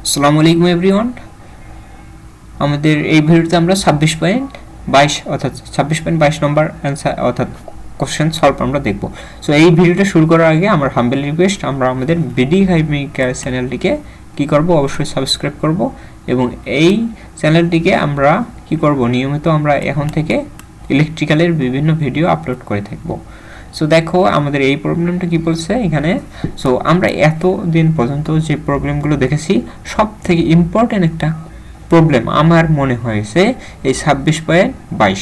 আসসালামু আলাইকুম এভরিওয়ান। আমাদের এই ভিডিওতে আমরা 26.22 অর্থাৎ 26.22 নম্বর অ্যান্সার অর্থাৎ কোশ্চেন সলভ আমরা দেখব। সো এই ভিডিওটা শুরু করার আগে আমার হাম্বল রিকোয়েস্ট, আমরা আমাদের বিডি হাইমিকার চ্যানেলটিকে কি করব, অবশ্যই সাবস্ক্রাইব করব এবং এই চ্যানেলটিকে আমরা কি করব, নিয়মিত আমরা এখন থেকে ইলেকট্রিক্যালের বিভিন্ন ভিডিও আপলোড করে থাকব। সো দেখো আমাদের এই প্রবলেমটা কি বলছে এখানে। সো আমরা এতদিন পর্যন্ত যে প্রবলেমগুলো দেখেছি সব থেকে ইম্পর্টেন্ট একটা প্রবলেম আমার মনে হয়েছে এই 26.22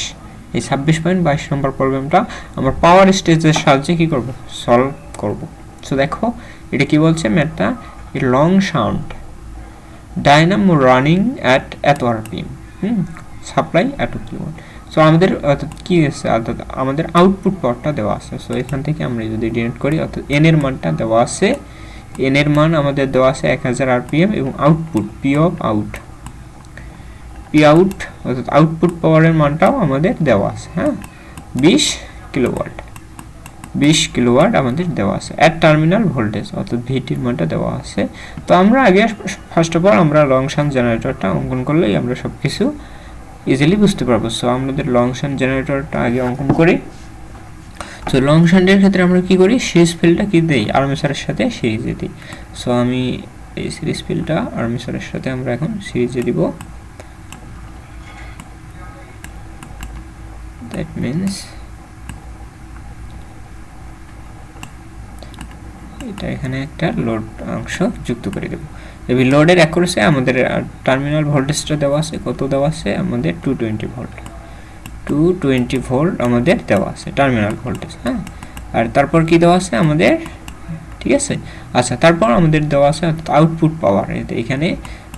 এই 26.22 নম্বর প্রবলেমটা আমরা পাওয়ার স্টেজের সাহায্যে কি করব, সলভ করব। সো দেখো এটা কি বলছে, ম্যাথটা long shunt Dynamo running at এত আরপিএম, সাপ্লাই এত কিলোওয়াট। সো আমাদের অর্থাৎ কি আছে, অর্থাৎ আমাদের আউটপুট পাওয়ারটা দেওয়া আছে। সো এখান থেকে আমরা যদি ডিনোট করি, অর্থাৎ এন এর মানটা দেওয়া আছে, এন এর মান আমাদের দেওয়া আছে 1000 আরপিএম এবং আউটপুট পি আউট অর্থাৎ আউটপুট পাওয়ারের মানটাও আমাদের দেওয়া আছে, হ্যাঁ 20 কিলোওয়াট আমাদের দেওয়া আছে। অ্যাট টার্মিনাল ভোল্টেজ অর্থাৎ ভিটির মানটা দেওয়া আছে। তো আমরা আগে ফার্স্ট অফ অল আমরা লং শান্ট জেনারেটরটা অঙ্কন করলেই আমরা সব কিছু ইজিলি বুঝতে পারবো। সো আমাদের লং শান্ট জেনারেটরটা আগে অঙ্কন করি। সো লং শান্টের ক্ষেত্রে আমরা কি করি, সিরিজ ফিল্ডটা কি দেই, আর্মেচারের সাথে সিরিজে দিই। সো আমি এই সিরিজ ফিল্ডটা আর্মেচারের সাথে আমরা এখন সিরিজে দিব। দ্যাট মিন্স এটা এখানে একটা লোড অংশ যুক্ত করে দেব। এই লোডের অ্যাকুরেসি আমাদের টার্মিনাল ভোল্টেজটা দেওয়া আছে, কত দেওয়া আছে আমাদের 220 ভোল্ট আমাদের দেওয়া আছে টার্মিনাল ভোল্টেজ, হ্যাঁ। আর তারপর কি দেওয়া আছে আমাদের, ঠিক আছে। আচ্ছা, তারপর আমাদের দেওয়া আছে আউটপুট পাওয়ার, এখানে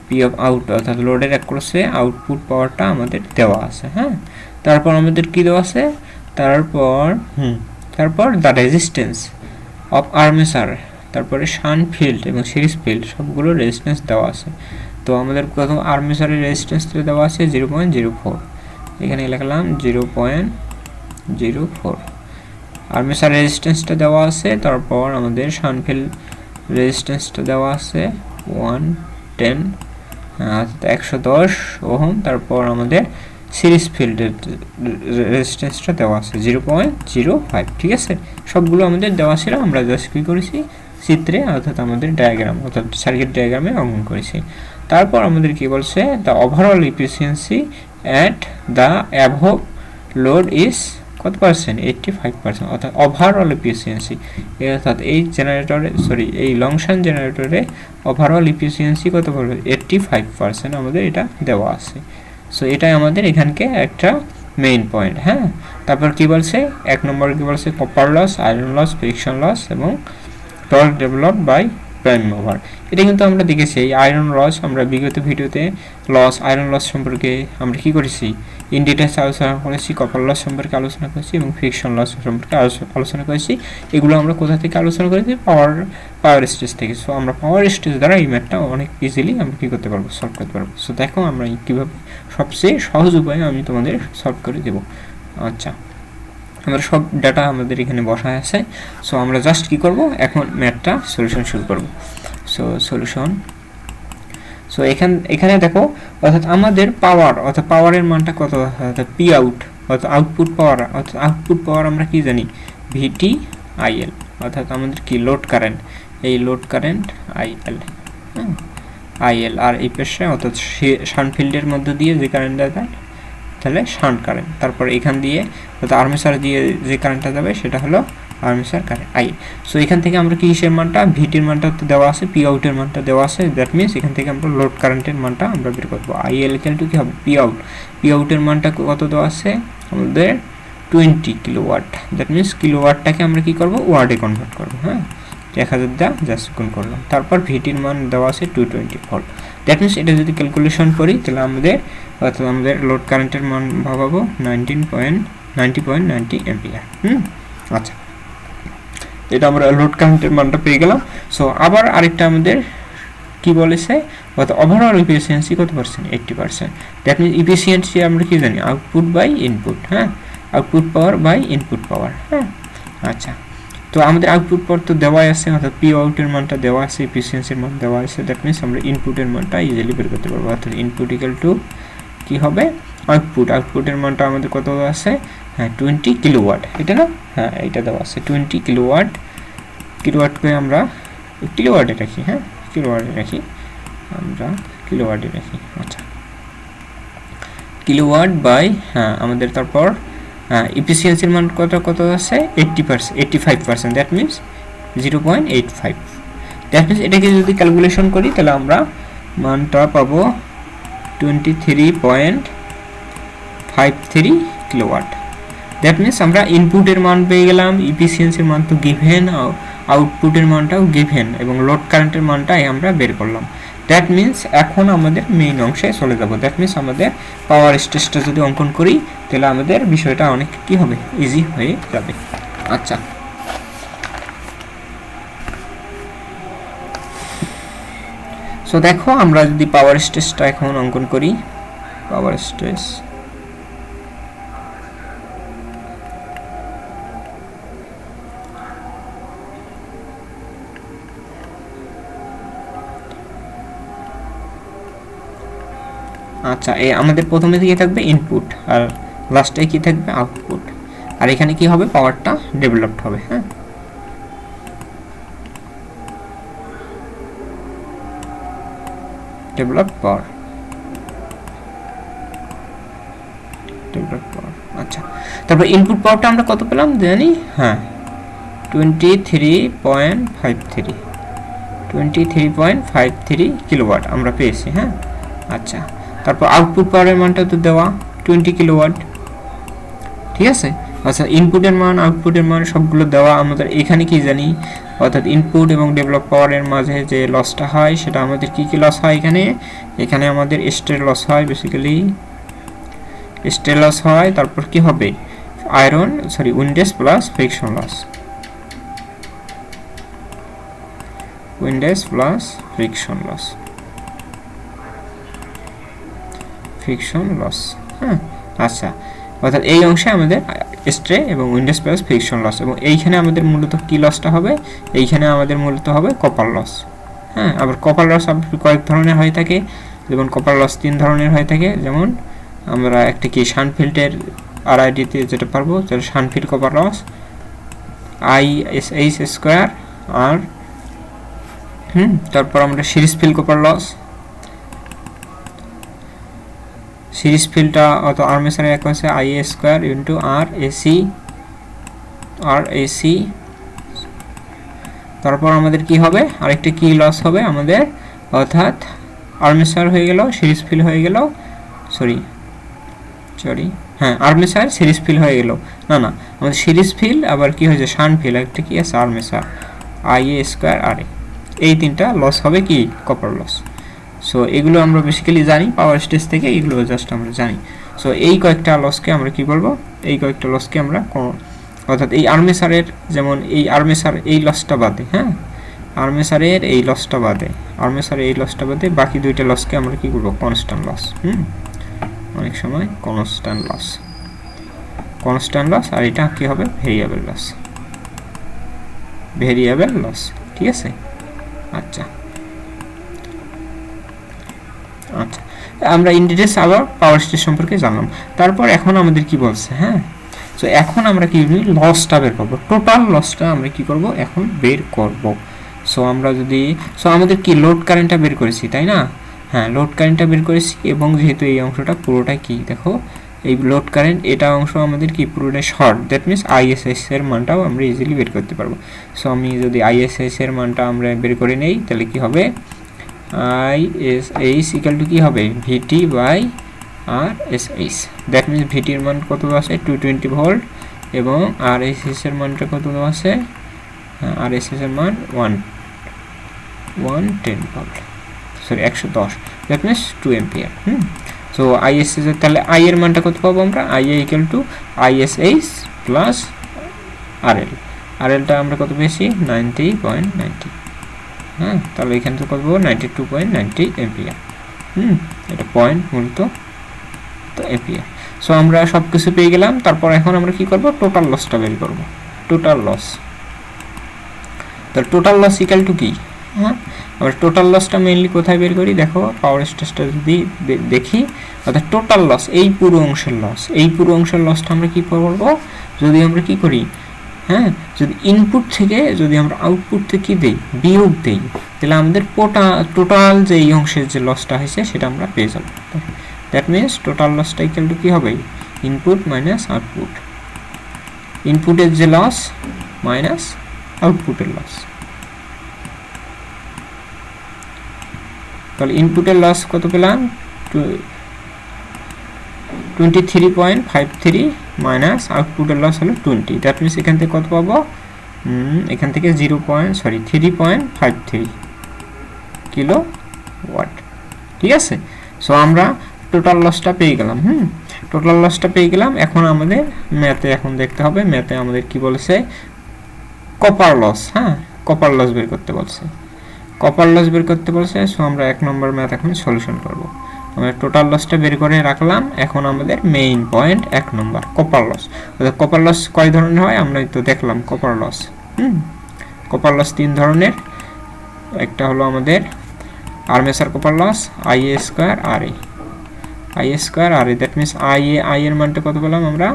পি অফ আউট অর্থাৎ লোডের অ্যাকুরেসি আউটপুট পাওয়ারটা আমাদের দেওয়া আছে, হ্যাঁ। তারপর আমাদের কি দেওয়া আছে, তারপর দ্য রেজিস্ট্যান্স অফ আর্মেচার, তারপরে শান্ট ফিল্ড এবং সিরিজ ফিল্ড সবগুলো রেজিস্ট্যান্স দেওয়া আছে। তো আমাদের প্রথম আর্মেচারের রেজিস্ট্যান্সটা দেওয়া আছে 0.04, এখানে লিখলাম 0.04 আর্মেচার রেজিস্ট্যান্সটা দেওয়া আছে। তারপর আমাদের শান্ট ফিল্ড রেজিস্ট্যান্সটা দেওয়া আছে 110 ওহম। তারপর আমাদের সিরিজ ফিল্ডের রেজিস্ট্যান্সটা দেওয়া আছে 0.05, ঠিক আছে। সবগুলো আমাদের দেওয়া ছিল, আমরা জাস্ট কী করেছি চিত্রে অর্থাৎ আমাদের ডায়াগ্রাম অর্থাৎ সার্কিট ডায়াগ্রামে অঙ্কন করেছি। তারপর আমাদের কি বলছে, the overall efficiency at the above load is কত পার্সেন্ট, 85%, অর্থাৎ ওভারঅল এফিসিয়েন্সি অর্থাৎ এই জেনারেটরে এই লং শান্ট জেনারেটরে ওভারঅল এফিসিয়েন্সি কত পড়বে, 85% আমাদের এটা দেওয়া আছে। সো এটাই আমাদের এখানকে একটা মেইন পয়েন্ট, হ্যাঁ। তারপর কি বলছে, এক নম্বর কি বলছে, copper loss, iron loss, friction loss এবং torque develop by prime mover. এটা কিন্তু আমরা দেখেছি, এই আয়রন লস আমরা বিগত ভিডিওতে আয়রন লস সম্পর্কে আমরা কি করেছি, ইন ডিটেলস আলোচনা করেছি, কপার লস সম্পর্কে আলোচনা করেছি এবং ফ্রিকশন লস সম্পর্কে আলোচনা করেছি। এগুলো আমরা কোথা থেকে আলোচনা করেছি, পাওয়ার স্টেজ থেকে। সো আমরা পাওয়ার স্টেজ দ্বারা এই ম্যাথটা অনেক ইজিলি আমরা কী করতে পারবো, সলভ করতে পারবো। সো দেখো আমরা কীভাবে সবচেয়ে সহজ উপায়ে আমি তোমাদের সলভ করে দেবো। আচ্ছা, আমাদের সব ডাটা আমাদের এখানে বসা আছে। সো আমরা জাস্ট কি করব, এখন ম্যাথটা সলিউশন শুরু করব। সো সলিউশন, সো এখানে দেখো অর্থাৎ আমাদের পাওয়ার অর্থাৎ পাওয়ারের মানটা কত, অর্থাৎ পি আউট অর্থাৎ আউটপুট পাওয়ার আমরা কি জানি, ভিটি আইএল অর্থাৎ আমাদের কি লোড কারেন্ট, এই লোড কারেন্ট আইএল আর এই পেশে অর্থাৎ শান্ট ফিল্ডের মধ্যে দিয়ে যে কারেন্টটা যায় তাহলে শান্ট কারেন্ট। তারপর এখান দিয়ে অর্থাৎ আর্মেচার দিয়ে যে কারেন্টটা যাবে সেটা হলো আর্মেচার কারেন্ট আই। সো এখান থেকে আমরা কিসের মানটা, ভিটির মানটা তো দেওয়া আছে, পি আউটের মানটা দেওয়া আছে। দ্যাট মিনস এখান থেকে আমরা লোড কারেন্টের মানটা আমরা বের করবো। আইএল ইকুয়াল টু কি হবে, পি আউটের মানটা কত দেওয়া আছে আমাদের 20 কিলোওয়াট। দ্যাট মিনস কিলোওয়াটটাকে আমরা কি করব, ওয়ার্ডে কনভার্ট করবো, হ্যাঁ 1000 দা জাস্ট গুণ করলাম। তারপর ভিটির মান দেওয়া আছে 220 ভোল্ট। দ্যাট মিনস এটা যদি ক্যালকুলেশন করি তাহলে আমাদের লোড কারেন্টের মান ভাবাবো 90.90 অ্যাম্পিয়ার। আচ্ছা, এটা আমরা লোড কারেন্টের মানটা পেয়ে গেলাম। সো আবার আরেকটা আমাদের কি বলেছে, অর্থাৎ ওভারঅল এফিসিয়েন্সি কত পার্সেন্ট, 80%। দ্যাট মিনস এফিসিয়েন্সি আমরা কি জানি, আউটপুট বাই ইনপুট, হ্যাঁ output power by input power, হ্যাঁ। আচ্ছা, তো তো আমাদের আউটপুট পর তো দেওয়াই আছে, অর্থাৎ পি আউটের মানটা দেওয়া আছে, এফিসিয়েন্সির মান দেওয়া আছে। দ্যাট মিনস আমরা ইনপুটের মানটা ইজিলি বের করতে পারবো, অর্থাৎ ইনপুট ইকুয়াল টু কি হবে আউটপুট। আউটপুটের মানটা আমাদের কত আছে, হ্যাঁ 20 কিলোওয়াট, এটা না, হ্যাঁ এটা দেওয়া আছে 20 কিলোওয়াট। কিলোওয়াটকে আমরা কিলোওয়াটে রাখি, হ্যাঁ কিলোওয়াটে রাখি, আমরা কিলোওয়াটে রাখি। আচ্ছা, কিলোওয়াট বাই, হ্যাঁ আমাদের তারপর এফিসিয়েন্সির মান কত আছে 80%, 85%, দ্যাট মিনস 0.85। দ্যাট মিনস এটাকে যদি ক্যালকুলেশন করি তাহলে আমরা মানটা পাবো 23.53 কিলোওয়াট। দ্যাট মিনস আমরা ইনপুটের মান পেয়ে গেলাম, এফিসিয়েন্সির মান তো গিভেন, আউটপুটের মানটাও গিভেন, এবং লোড কারেন্টের মানটাই আমরা বের করলাম। দ্যাট মিনস এখন আমাদের মেইন অংশে চলে যাব। দ্যাট মিনস আমাদের পাওয়ার স্টেজটা যদি অঙ্কন করি তাহলে আমাদের বিষয়টা অনেক কি হবে, ইজি হয়ে যাবে। আচ্ছা, সো দেখো আমরা যদি পাওয়ার স্টেজটা এখন অঙ্কন করি, পাওয়ার স্টেজ আচ্ছা, এই আমাদের প্রথমে কি থাকবে ইনপুট, আর লাস্টে কি থাকবে আউটপুট, আর এখানে কি হবে পাওয়ারটা ডেভেলপড হবে। হ্যাঁ, ডেভেলপ পাওয়ার, ডেভেলপ পাওয়ার। আচ্ছা, তারপর ইনপুট পাওয়ারটা আমরা কত পেলাম জানি, হ্যাঁ 23.53 কিলোওয়াট আমরা পেয়েছি। হ্যাঁ, আচ্ছা, তারপর আউটপুট পাওয়ারের মানটা তো দেওয়া 20 কিলোওয়াট, ঠিক আছে। আচ্ছা, ইনপুটের মান আউটপুটের মান সবগুলো দেওয়া। আমাদের এখানে কি জানি, অর্থাৎ ইনপুট এবং ডেভেলপ পাওয়ারের মাঝে যে লসটা হয় সেটা আমাদের কি লস হয়, এখানে আমাদের স্টের লস হয়, বেসিক্যালি স্টের লস হয়। তারপর কি হবে windage plus friction loss, windage plus friction loss, friction loss. হ্যাঁ, আচ্ছা, অর্থাৎ এই অংশে আমাদের স্ট্রে এবং উইন্ডেজ প্লাস ফ্রিকশন লস, এবং এইখানে আমাদের মূলত কি লসটা হবে, এইখানে আমাদের মূলত হবে কপার লস। হ্যাঁ, আবার কপার লস কয়েক ধরনের হয়ে থাকে, যেমন কপার লস 3 ধরনের হয়ে থাকে। যেমন আমরা একটা কি শানফিল্ডের আরআইডিতে যেটা পারবো, যেটা shunt field copper loss ISH square, আর তারপর আমরা series field copper loss, series ফিল্ডটা অত আর্মেচারে এক আছে IA স্কোয়ার ইন্টু RAC। তারপর আমাদের কি হবে, আরেকটা কি লস হবে আমাদের, অর্থাৎ আর্মেচার হয়ে গেল, সিরিজ ফিল্ড হয়ে গেল, সরি হ্যাঁ আর্মেচার সিরিজ ফিল্ড হয়ে গেল, না আমাদের সিরিজ ফিল্ড আবার কি হয়েছে শান ফিল্ড, একটা কি আছে আর্মেচার IA স্কোয়ার RA, এই তিনটা লস হবে কি কপার লস। সো এগুলো আমরা বেসিক্যালি জানি পাওয়ার স্টেজ থেকে, এগুলো জাস্ট আমরা জানি। সো এই কয়েকটা লসকে আমরা কি বলবো, এই কয়েকটা লসকে আমরা অর্থাৎ এই আর্মেচারের, যেমন এই আর্মেচার এই লসটা বাদে, হ্যাঁ আর্মেচারের এই লসটা বাদে, আর্মেচারের এই লসটা বাদে বাকি দুইটা লসকে আমরা কি করবো কনস্ট্যান্ট লস। অনেক সময় কনস্ট্যান্ট লস, আর এটা কি হবে ভেরিয়েবল লস, ঠিক আছে। আচ্ছা, আমরা ইন ডিটেইলস আবার পাওয়ার স্টেজ সম্পর্কে জানলাম। তারপর এখন আমাদের কি বলছে, হ্যাঁ সো এখন আমরা কি লসটা বের করব, টোটাল লসটা আমরা কি করব এখন বের করব। সো আমরা যদি আমাদের কি লোড কারেন্টটা বের করেছি তাই না, হ্যাঁ লোড কারেন্টটা বের করেছি, এবং যেহেতু এই অংশটা পুরোটাই কি দেখো এই লোড কারেন্ট, এটা অংশ আমাদের কি পুরোটাই শর্ট, দ্যাট মিনস ISH এর মানটাও আমরা ইজিলি বের করতে পারবো। সো আমি যদি ISH এর মানটা আমরা বের করে নেই তাহলে কি হবে, ISH ইকুয়াল টু কি হবে VT by RSH, that means VT এর মান কত আছে 220 ভোল্ট, এবং RSH এর মানটা কত আছে, RSH এর মান 110 volt, sorry 110, that means 2 ampere. So ISH এর তাহলে I এর মানটা কত পাবো আমরা, IA equal to ISH plus RLটা আমরা কত পেয়েছি 90.90, হ্যাঁ তাহলে এখানে তো কত 92.90 এম্পিয়ার। এটা পয়েন্ট মূলত তো এম্পিয়ার। সো আমরা সব কিছু পেয়ে গেলাম। তারপর এখন আমরা কি করব, টোটাল লসটা বের করব, টোটাল লস তো টোটাল লস ইকুয়াল টু কি? হ্যাঁ, আমরা টোটাল লসটা মেইনলি কোথায় বের করি? দেখো পাওয়ার স্টেজটা যদি দেখি, অর্থাৎ টোটাল লস এই পুরো অংশের লস, এই পুরো অংশের লসটা আমরা কি করব? যদি আমরা কি করি, হ্যাঁ, যদি ইনপুট থেকে যদি আমরা আউটপুট থেকে কি দেই, বিয়োগ দেই, তাহলে আমাদের টোটাল যে এই অংশের যে লসটা হয়েছে সেটা আমরা পেয়ে যাব। দ্যাট মিনস টোটাল লসটা ইকুয়াল টু কি হবে? ইনপুট মাইনাস আউটপুট, ইনপুটের যে লস মাইনাস আউটপুটের লস। তাহলে ইনপুটের লস কত পেলাম? 23.53 মাইনাস আউটপুটের লস হলো 20। দ্যাট মিনস এখান থেকে কত পাবো? এখান থেকে 3.53 কিলো ওয়াট। ঠিক আছে, সো আমরা টোটাল লসটা পেয়ে গেলাম। টোটাল লসটা পেয়ে গেলাম। এখন আমাদের ম্যাথে এখন দেখতে হবে, ম্যাথে আমাদের কি বলেছে? Copper loss. হ্যাঁ, কপার লস বের করতে বলছে, কপার লস বের করতে বলছে। সো আমরা 1 নম্বর ম্যাথ এখন সলিউশন করব। আমরা টোটাল লসটা বের করে রাখলাম। এখন আমাদের মেইন পয়েন্ট 1 নম্বর কপার লস। কপার লস কয় ধরনের হয় আমরা তো দেখলাম। কপার লস কপার লস 3 ধরনের। একটা হলো আমাদের armature copper loss, IA square RA, IA square RA। That means I এর মানটা কত পেলাম আমরা?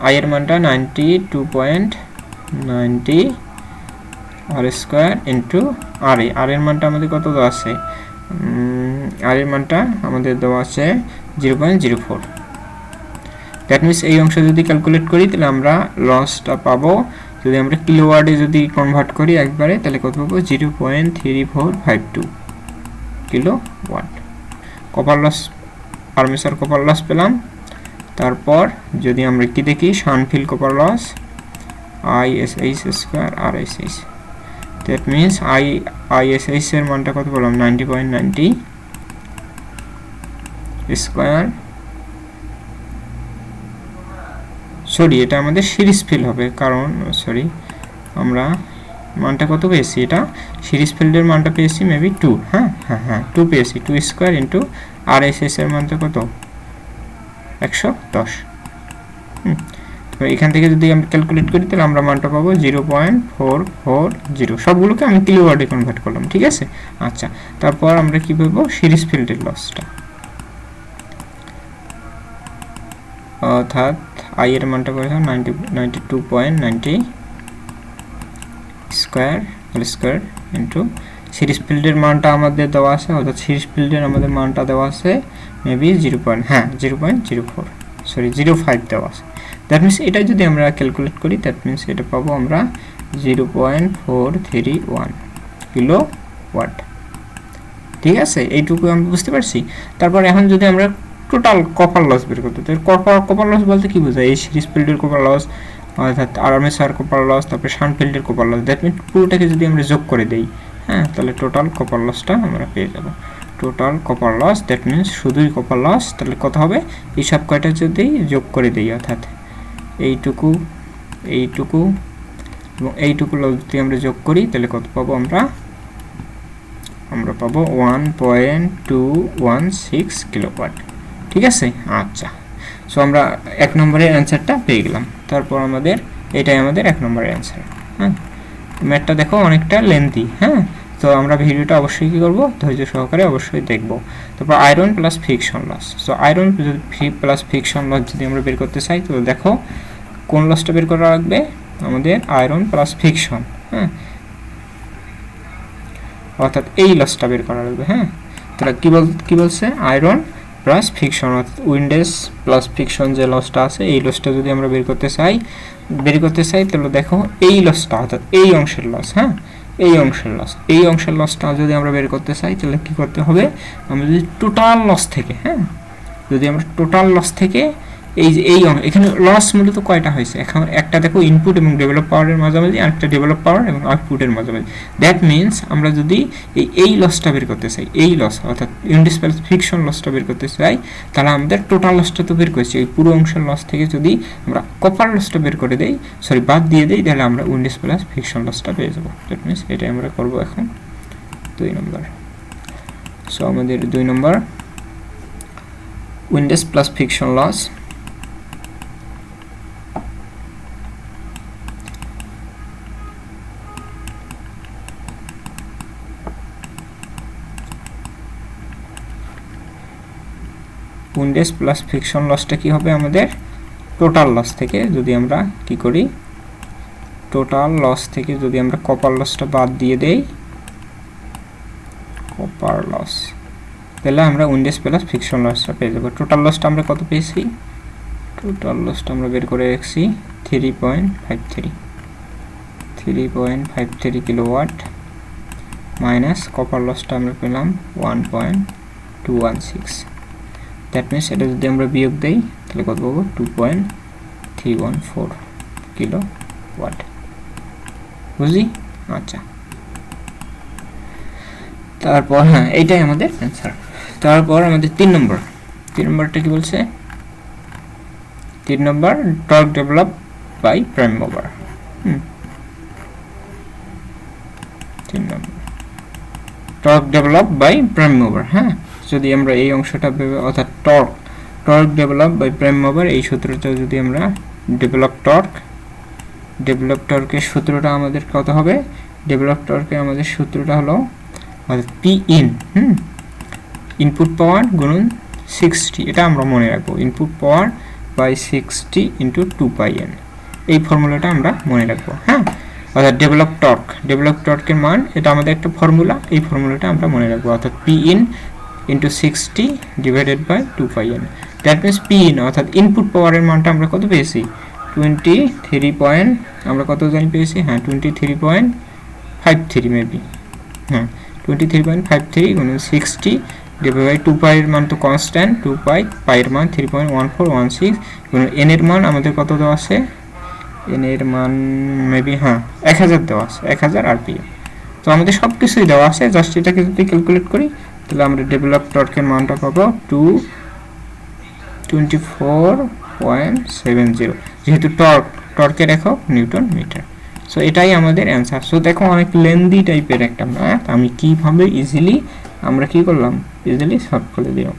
আই এর মানটা 92.90 আর স্কয়ার ইন্টু RA। আর এর মানটা আমাদের কত দেওয়া আছে? আর এর মানটা আমাদের দেওয়া আছে 0.04। দ্যাট মিনস এই অংশ যদি ক্যালকুলেট করি তাহলে আমরা লসটা পাবো, যদি আমরা কিলোওয়াটে যদি কনভার্ট করি একবারে, তাহলে কত পাবো? 0.3452 kilowatt. Copper loss, armature copper loss পেলাম। তারপর যদি আমরা কি দেখি, shunt field copper loss, ISH square RSH। That means ISH এর মানটা কত পেলাম? 90.90 স্কয়ার, সরি এটা আমাদের সিরিজ ফিল হবে, কারণ সরি আমরা মানটা কত পেয়েছি? এটা সিরিজ ফিল্ডের মানটা পেয়েছি মেবি 2। হ্যাঁ 2 পেয়েছি। 2 স্কয়ার ইন্টু RSH এর মানটা কত? 110। তো এখান থেকে যদি আমরা ক্যালকুলেট করি তাহলে আমরা মানটা পাবো 0.440। সবগুলোকে আমি কিলোওয়াটে কনভার্ট করলাম। ঠিক আছে, আচ্ছা। তারপর আমরা কি পাবো? সিরিজ ফিল্ডের লসটা, অর্থাৎ আই এর মানটা করেছে 92.90 স্কয়ার স্কয়ার ইন্টু সিরিজ ফিল্ডের মানটা আমাদের দেওয়া আছে, অর্থাৎ সিরিজ ফিল্ডের আমাদের মানটা দেওয়া আছে মেবি 0.04 সরি 0.5 দেওয়া আছে। দ্যাট মিনস এটা যদি আমরা ক্যালকুলেট করি, দ্যাট মিনস এটা পাবো আমরা 0.431 কিলো ওয়াট। ঠিক আছে, এইটুকু আমরা বুঝতে পারছি। তারপর এখন যদি আমরা টোটাল কপার লস বের করতে, তো কপার লস বলতে কি বোঝায়? এই সিরিজ ফিল্ডের কপার লস, অর্থাৎ আর্মেচার কপার লস, তারপরে শান্টফিল্ডের কপার লস। দ্যাট মিনস পুরোটাকে যদি আমরা যোগ করে দেই, হ্যাঁ, তাহলে টোটাল কপার লসটা আমরা পেয়ে যাব। Total copper loss, that means শুধুই কপার লস, তাহলে কত হবে? এই সব কয়টা যদি যোগ করে দেই, অর্থাৎ এইটুকু এবং এইটুকু যদি আমরা যোগ করি তাহলে কত পাবো? আমরা পাবো 1.216 কিলোওয়াট। ঠিক আছে, আচ্ছা। সো আমরা 1 নম্বরের অ্যান্সারটা পেয়ে গেলাম। তারপর আমাদের এটাই আমাদের 1 নম্বরের অ্যান্সার। হ্যাঁ, ম্যাথটা দেখো অনেকটা লেন্থি। হ্যাঁ, তো আমরা ভিডিওটা অবশ্যই কি করব? ধৈর্য সহকারে অবশ্যই দেখব। তারপর iron plus friction loss. So iron plus friction loss যদি আমরা বের করতে চাই, তো দেখো কোন লসটা বের করা লাগবে? আমাদের আয়রন প্লাস ফ্রিকশন, হ্যাঁ, অর্থাৎ এই লসটা বের করা লাগবে। হ্যাঁ, তাহলে কি বলছে? আয়রন প্লাস ফ্রিকশন, অর্থাৎ উইন্ডেজ প্লাস ফ্রিকশন যে লসটা আছে, এই লসটা যদি আমরা বের করতে চাই তাহলে দেখো এই লসটা, অর্থাৎ এই অংশের লস, হ্যাঁ, এই অংশের লসটা যদি আমরা বের করতে চাই তাহলে কি করতে হবে? আমরা যদি টোটাল লস থেকে, হ্যাঁ, যদি আমরা টোটাল লস থেকে এই যে এখানে লস মূলত কয়টা হয়েছে? এখন একটা দেখো ইনপুট এবং ডেভেলপ পাওয়ারের মাঝামাঝি, আর একটা ডেভেলপ পাওয়ার এবং আউটপুটের মাঝামাঝি। দ্যাট মিনস আমরা যদি এই লসটা বের করতে চাই, এই লস অর্থাৎ উইন্ডেজ প্লাস ফ্রিকশন লসটা বের করতে চাই, তাহলে আমাদের টোটাল লসটা তো বের করেছি, এই পুরো অংশের লস থেকে যদি আমরা কপার লসটা বের করে দেই, বাদ দিয়ে দেই, তাহলে আমরা উইন্ডেজ প্লাস ফ্রিকশন লসটা পেয়ে যাবো। দ্যাট মিনস এটাই আমরা করবো এখন 2 নম্বর। সো আমাদের 2 নম্বর windage plus friction loss. Windage plus friction লসটা কি হবে আমাদের টোটাল লস থেকে যদি আমরা কি করি টোটাল লস থেকে যদি আমরা কপার লসটা বাদ দিয়ে দেই কপার লস তাহলে আমরা উইন্ডেজ প্লাস ফ্রিকশন লসটা পেয়ে যাব টোটাল লসটা আমরা কত পেয়েছি টোটাল লসটা আমরা বের করে রাখছি 3.53 কিলোওয়াট মাইনাস কপার লসটা আমরা পেলাম 1.216 দ্যাট মিনস এটা যদি আমরা বিয়োগ দেই তাহলে কত পাবো 2.314 কিলোওয়াট বুঝি আচ্ছা তারপর হ্যাঁ এইটাই আমাদের অ্যান্সার তারপর আমাদের 3 নম্বরটা কি বলছে 3 নম্বর torque develop by prime mover 3 নম্বর torque develop by prime mover হ্যাঁ যদি আমরা এই অংশটা অর্থাৎ torque develop by prime mover এই সূত্রটা যদি আমরা ডেভেলপ টর্কের সূত্রটা আমাদের কত হবে ডেভেলপ টর্কের আমাদের সূত্রটা হলো অর্থাৎ পি ইন ইনপুট পাওয়ার গুণন 60 এটা আমরা মনে রাখবো input power by 60 into 2πn এই ফর্মুলাটা আমরা মনে রাখবো হ্যাঁ অর্থাৎ ডেভেলপ টর্কের মান এটা আমাদের একটা ফর্মুলা এই ফর্মুলাটা আমরা মনে রাখবো অর্থাৎ P in into 60 divided by 2πn that means P in অর্থাৎ ইনপুট পাওয়ারের মানটা আমরা কত পেয়েছি 23 আমরা কত জানি পেয়েছি হ্যাঁ 23.53 মেবি হ্যাঁ 23.53 গুণন 60 ডিভাইড বাই 2π এর মান তো কনস্ট্যান্ট 2π পাই এর মান 3.1416 গুণন n এর মান আমাদের কত দেওয়া আছে n এর মান মেবি হ্যাঁ 1000 দেওয়া আছে 1000 rpm তো আমাদের সব কিছুই দেওয়া আছে জাস্ট এটাকে যদি ক্যালকুলেট করি তাহলে আমরা ডেভেলপ টর্কের মানটা পাবো 224.70 যেহেতু টর্কের একক নিউটন মিটার সো এটাই আমাদের অ্যান্সার সো দেখো অনেক লেন্দি টাইপের একটা ম্যাথ আমি কিভাবে ইজিলি আমরা কি করলাম ইজিলি সলভ করে দিলাম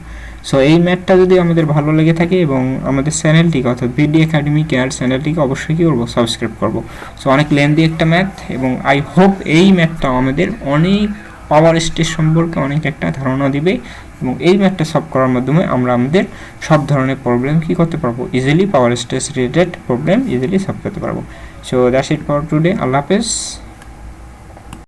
সো এই ম্যাথটা যদি আমাদের ভালো লেগে থাকে এবং আমাদের চ্যানেলটিকে অর্থাৎ বিডি একাডেমি কেয়ার চ্যানেলটিকে অবশ্যই কি করবো সাবস্ক্রাইব করবো সো অনেক লেন্দি একটা ম্যাথ এবং আই হোপ এই ম্যাথটা আমাদের অনেক পাওয়ার স্টেজ সম্পর্কে অনেক একটা ধারণা দিবে এবং এই ম্যাথটা সলভ করার মাধ্যমে আমরা আমাদের সব ধরনের প্রবলেম কি করতে পারবো easily power stage related problem easily solve করতে পারবো so that's it for today আল্লাহ হাফেজ